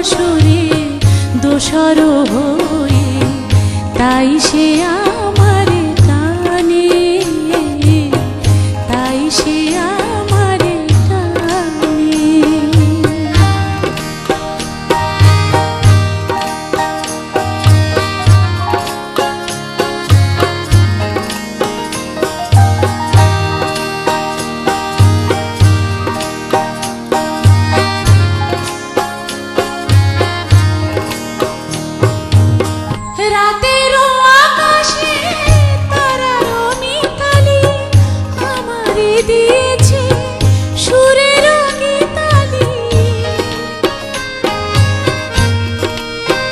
বাসরে দোসর হয়ে, তাই সে আমারে টানে, তাই সে আমারে টানে। রাতে